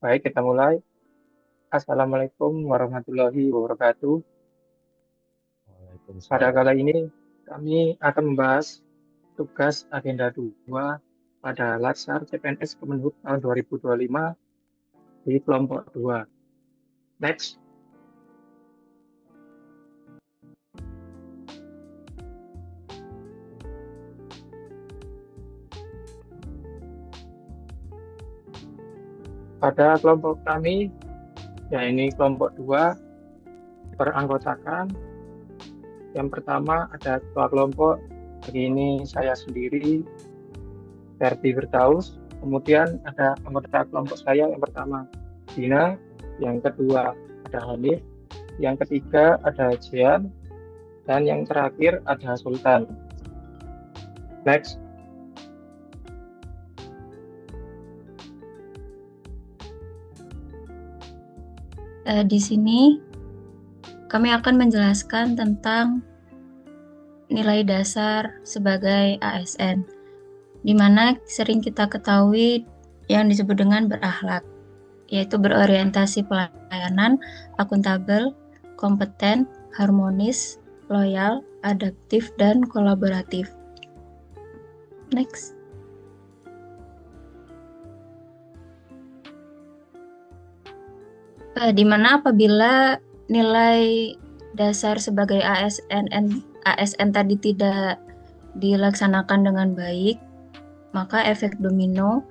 Baik, kita mulai. Assalamualaikum warahmatullahi wabarakatuh. Pada Waalaikumsalam. kali ini kami akan membahas tugas agenda 2 pada Latsar CPNS Kemenhub tahun 2025 di kelompok 2. Next. Pada kelompok kami, ini kelompok 2, beranggotakan. Yang pertama ada ketua kelompok, hari ini saya sendiri, Ferdi Bertaus. Kemudian ada anggota kelompok saya yang pertama, Dina. Yang kedua ada Hanif. Yang ketiga ada Jian. Dan yang terakhir ada Sultan. Next. Di sini kami akan menjelaskan tentang nilai dasar sebagai ASN, di mana sering kita ketahui yang disebut dengan berakhlak, yaitu berorientasi pelayanan, akuntabel, kompeten, harmonis, loyal, adaptif, dan kolaboratif. Next. Di mana apabila nilai dasar sebagai ASN tadi tidak dilaksanakan dengan baik, maka efek domino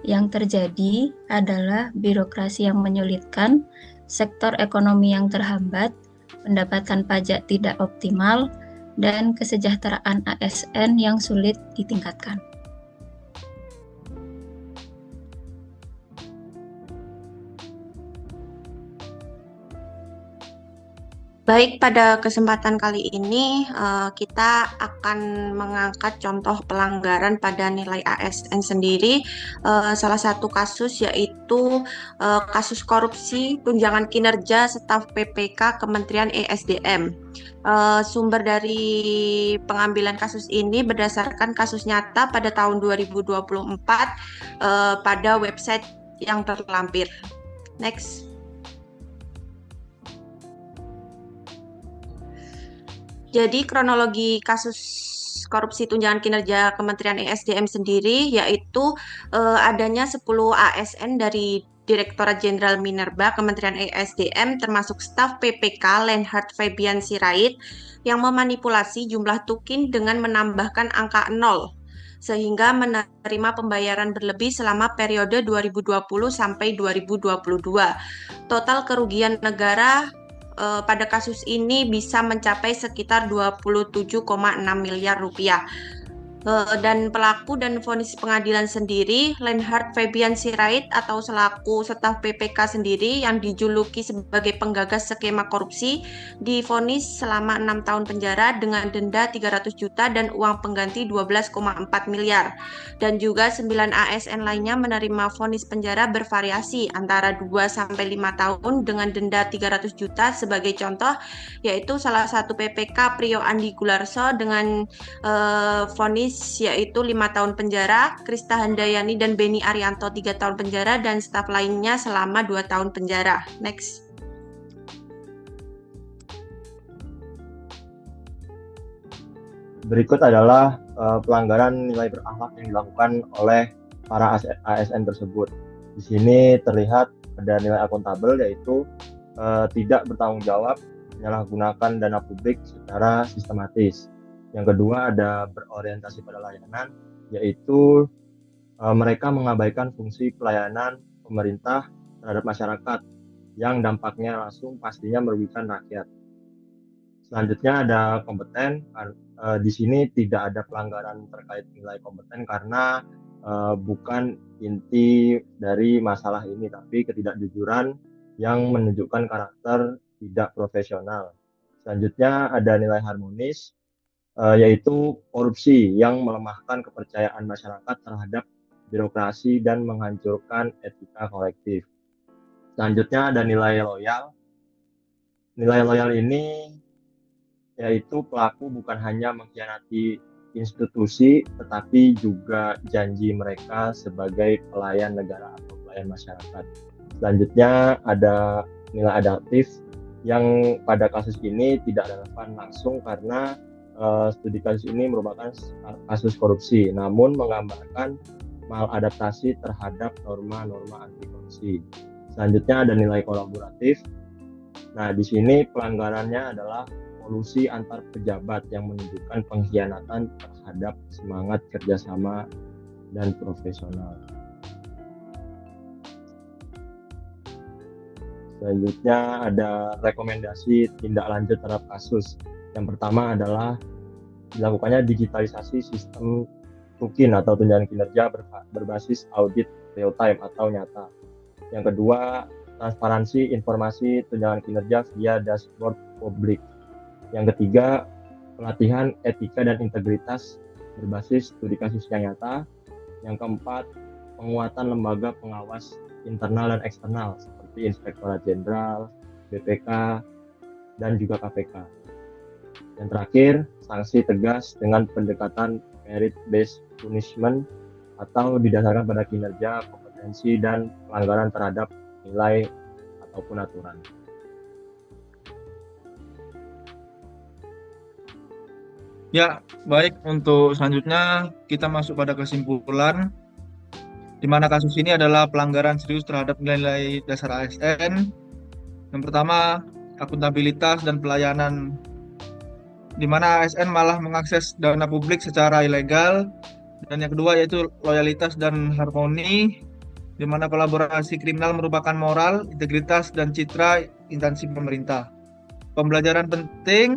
yang terjadi adalah birokrasi yang menyulitkan, sektor ekonomi yang terhambat, pendapatan pajak tidak optimal, dan kesejahteraan ASN yang sulit ditingkatkan. Baik, pada kesempatan kali ini kita akan mengangkat contoh pelanggaran pada nilai ASN sendiri. Salah satu kasus yaitu kasus korupsi tunjangan kinerja staf PPK Kementerian ESDM. Sumber dari pengambilan kasus ini berdasarkan kasus nyata pada tahun 2024 pada website yang terlampir. Next. Jadi kronologi kasus korupsi tunjangan kinerja Kementerian ESDM sendiri yaitu adanya 10 ASN dari Direktorat Jenderal Minerba Kementerian ESDM termasuk staf PPK Lenhard Fabian Sirait yang memanipulasi jumlah tukin dengan menambahkan angka 0 sehingga menerima pembayaran berlebih selama periode 2020 sampai 2022. Total kerugian negara pada kasus ini bisa mencapai sekitar 27,6 miliar rupiah. Dan pelaku dan vonis pengadilan sendiri, Lenhard Fabian Sirait atau selaku staf PPK sendiri yang dijuluki sebagai penggagas skema korupsi, divonis selama 6 tahun penjara dengan denda 300 juta dan uang pengganti 12,4 miliar. Dan juga 9 ASN lainnya menerima vonis penjara bervariasi antara 2 sampai 5 tahun dengan denda 300 juta sebagai contoh, yaitu salah satu PPK Prio Andi Gularso dengan vonis yaitu 5 tahun penjara, Krista Handayani dan Beni Arianto 3 tahun penjara, dan staf lainnya selama 2 tahun penjara. Next. Berikut adalah pelanggaran nilai berakhlak yang dilakukan oleh para ASN tersebut. Di sini terlihat ada nilai akuntabel, yaitu tidak bertanggung jawab menyalahgunakan dana publik secara sistematis. Yang kedua ada berorientasi pada layanan, yaitu mereka mengabaikan fungsi pelayanan pemerintah terhadap masyarakat yang dampaknya langsung pastinya merugikan rakyat. Selanjutnya ada kompeten. Di sini tidak ada pelanggaran terkait nilai kompeten karena bukan inti dari masalah ini, tapi ketidakjujuran yang menunjukkan karakter tidak profesional. Selanjutnya ada nilai harmonis, yaitu korupsi yang melemahkan kepercayaan masyarakat terhadap birokrasi dan menghancurkan etika kolektif. Selanjutnya ada nilai loyal. Nilai loyal ini yaitu pelaku bukan hanya mengkhianati institusi, tetapi juga janji mereka sebagai pelayan negara atau pelayan masyarakat. Selanjutnya ada nilai adaptif yang pada kasus ini tidak relevan langsung karena studi kasus ini merupakan kasus korupsi, namun menggambarkan maladaptasi terhadap norma-norma anti korupsi. Selanjutnya ada nilai kolaboratif. Nah, di sini pelanggarannya adalah kolusi antar pejabat yang menunjukkan pengkhianatan terhadap semangat kerjasama dan profesional. Selanjutnya ada rekomendasi tindak lanjut terhadap kasus. Yang pertama adalah dilakukannya digitalisasi sistem TUKIN atau tunjangan kinerja berbasis audit real time atau nyata. Yang kedua, transparansi informasi tunjangan kinerja via dashboard publik. Yang ketiga, pelatihan etika dan integritas berbasis studi kasus yang nyata. Yang keempat, penguatan lembaga pengawas internal dan eksternal seperti Inspektorat Jenderal, BPK, dan juga KPK. Yang terakhir, sanksi tegas dengan pendekatan merit-based punishment atau didasarkan pada kinerja, kompetensi, dan pelanggaran terhadap nilai ataupun aturan. Ya, baik. Untuk selanjutnya kita masuk pada kesimpulan, di mana kasus ini adalah pelanggaran serius terhadap nilai-nilai dasar ASN. Yang pertama, akuntabilitas dan pelayanan, di mana ASN malah mengakses dana publik secara ilegal. Dan yang kedua yaitu loyalitas dan harmoni, di mana kolaborasi kriminal merupakan moral, integritas, dan citra instansi pemerintah. Pembelajaran penting,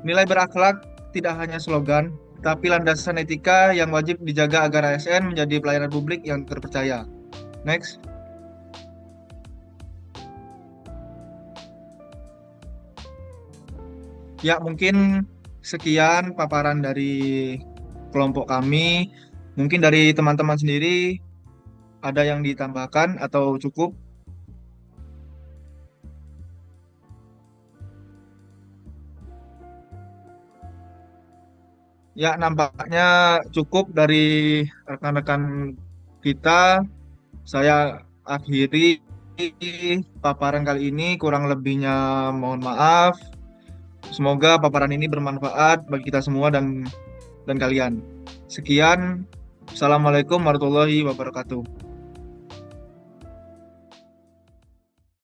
nilai berakhlak tidak hanya slogan, tapi landasan etika yang wajib dijaga agar ASN menjadi pelayanan publik yang terpercaya. Next. Ya, mungkin sekian paparan dari kelompok kami. Mungkin dari teman-teman sendiri ada yang ditambahkan atau cukup? Ya, nampaknya cukup dari rekan-rekan kita. Saya akhiri paparan kali ini, kurang lebihnya mohon maaf. Semoga paparan ini bermanfaat bagi kita semua dan kalian. Sekian, Assalamualaikum warahmatullahi wabarakatuh.